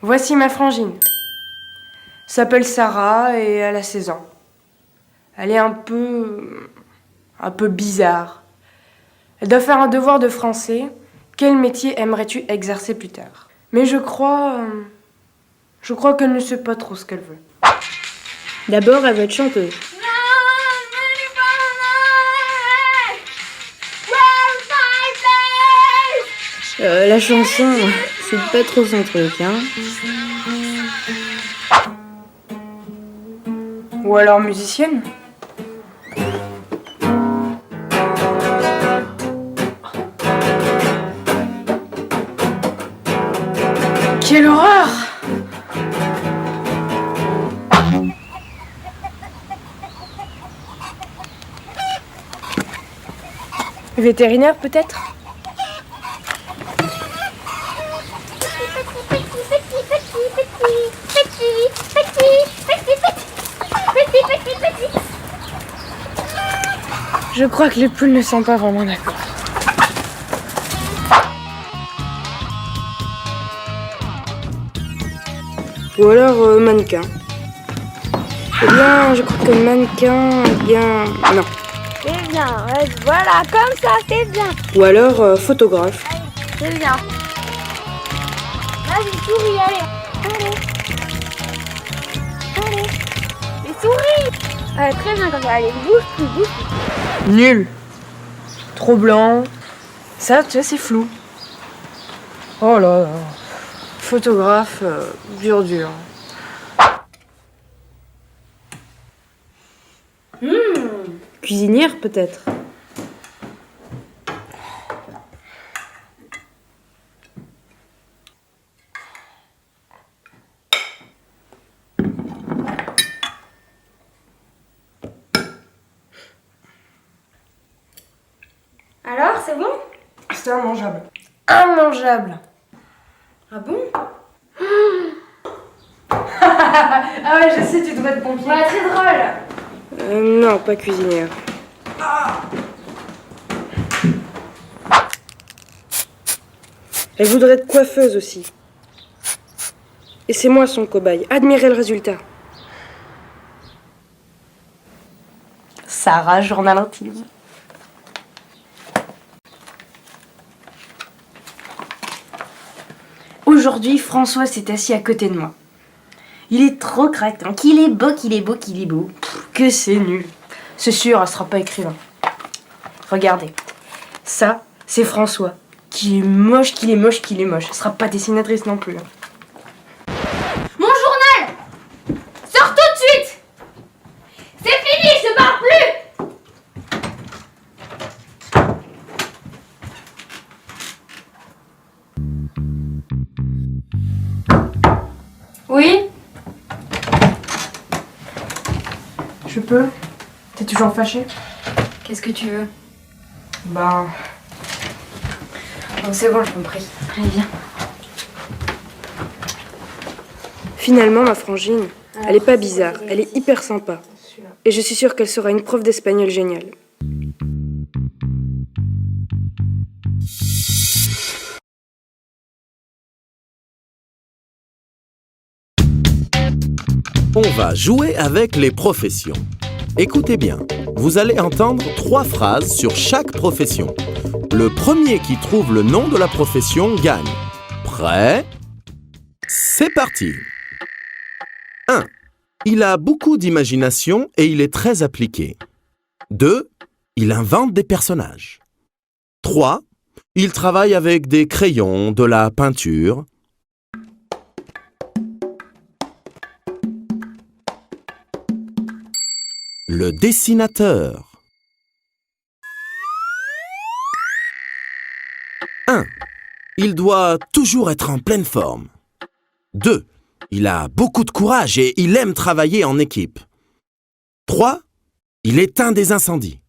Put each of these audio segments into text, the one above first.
Voici ma frangine. S'appelle Sarah et elle a 16 ans. Elle est un peu bizarre. Elle doit faire un devoir de français. Quel métier aimerais-tu exercer plus tard? Mais je crois qu'elle ne sait pas trop ce qu'elle veut. D'abord, elle veut être chanteuse. La chanson, c'est pas trop son truc, hein. Ou alors musicienne. Quelle horreur! Vétérinaire peut-être? Je crois que les poules ne sont pas vraiment d'accord. Ou alors mannequin. Eh bien, je crois que mannequin, eh bien, non. C'est bien, ouais, voilà, comme ça, c'est bien. Ou alors photographe. C'est bien. Vas-y, souris, allez. Allez. Mais souris. Ouais, très bien comme ça, allez, bouge plus. Nul. Trop blanc. Ça, tu vois, c'est flou. Oh là là. Photographe, dur. Cuisinière peut-être. Alors, c'est bon? C'est immangeable. Immangeable. Ah bon? Ah ouais, je sais, tu devrais être pompier. Ouais, très drôle. Non, pas cuisinière. Elle voudrait être coiffeuse aussi. Et c'est moi son cobaye. Admirez le résultat. Sarah, journal intime. Aujourd'hui, François s'est assis à côté de moi. Il est trop craquant, qu'il est beau. Pff, que c'est nul. C'est sûr, elle sera pas écrivain. Regardez, ça, c'est François. Qu'il est moche. Elle sera pas dessinatrice non plus. Mon journal! Sors tout de suite! C'est fini, je pars plus! Oui? Je peux? T'es toujours fâché? Qu'est-ce que tu veux? Ben... Bon, c'est bon, je t'en prie. Allez, viens. Finalement, ma frangine, elle est pas bizarre, elle est hyper sympa. Et je suis sûre qu'elle sera une prof d'espagnol géniale. On va jouer avec les professions. Écoutez bien, vous allez entendre 3 phrases sur chaque profession. Le premier qui trouve le nom de la profession gagne. Prêt? C'est parti! 1. Il a beaucoup d'imagination et il est très appliqué. 2. Il invente des personnages. 3. Il travaille avec des crayons, de la peinture. Le dessinateur. 1. Il doit toujours être en pleine forme. 2. Il a beaucoup de courage et il aime travailler en équipe. 3. Il éteint des incendies.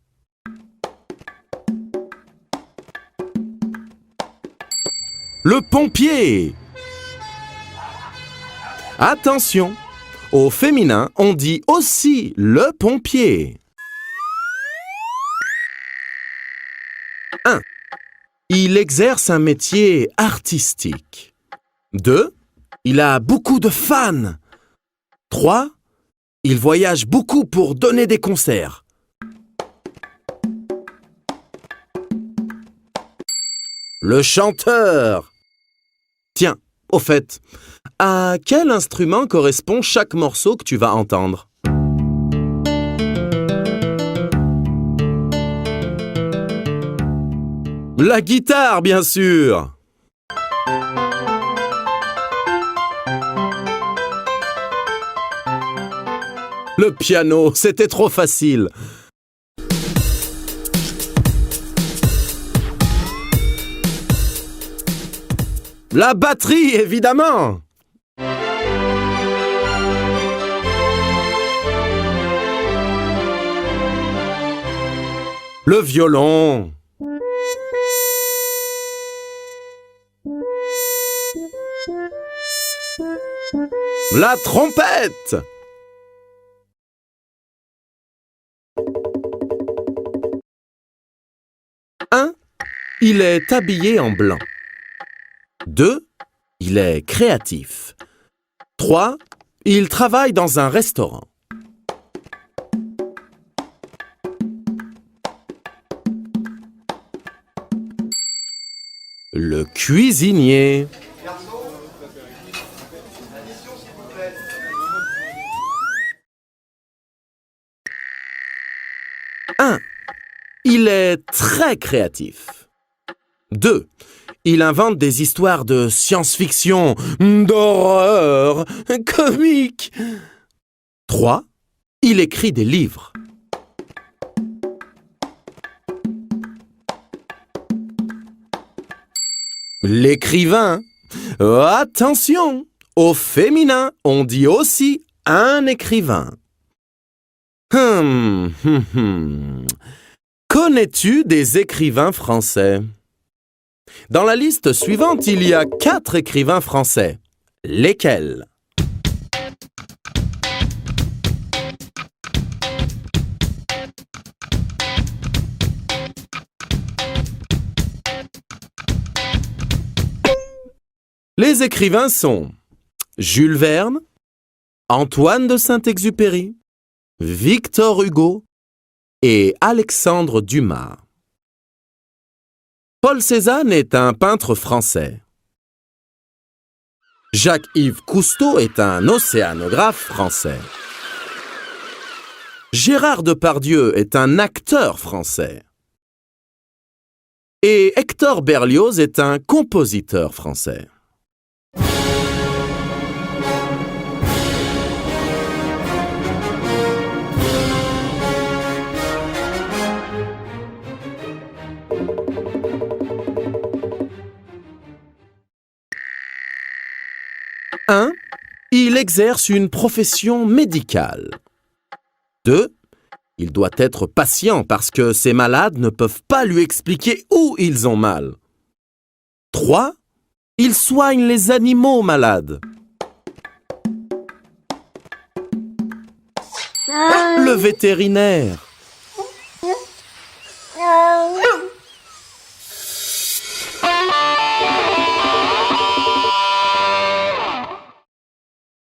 Le pompier. Attention, au féminin, on dit aussi le pompier. 1. Il exerce un métier artistique. 2. Il a beaucoup de fans. 3. Il voyage beaucoup pour donner des concerts. Le chanteur. Tiens, au fait, à quel instrument correspond chaque morceau que tu vas entendre? La guitare, bien sûr! Le piano, c'était trop facile. La batterie, évidemment! Le violon. La trompette. Il est habillé en blanc. 2. Il est créatif. 3. Il travaille dans un restaurant. Le cuisinier. 1. Il est très créatif. 2. Il invente des histoires de science-fiction, d'horreur, comiques. 3. Il écrit des livres. L'écrivain. Attention, au féminin, on dit aussi un écrivain. Connais-tu des écrivains français? Dans la liste suivante, il y a 4 écrivains français. Lesquels? Les écrivains sont Jules Verne, Antoine de Saint-Exupéry, Victor Hugo et Alexandre Dumas. Paul Cézanne est un peintre français. Jacques-Yves Cousteau est un océanographe français. Gérard Depardieu est un acteur français. Et Hector Berlioz est un compositeur français. Il exerce une profession médicale. 2. Il doit être patient parce que ses malades ne peuvent pas lui expliquer où ils ont mal. 3. Il soigne les animaux malades. Le vétérinaire.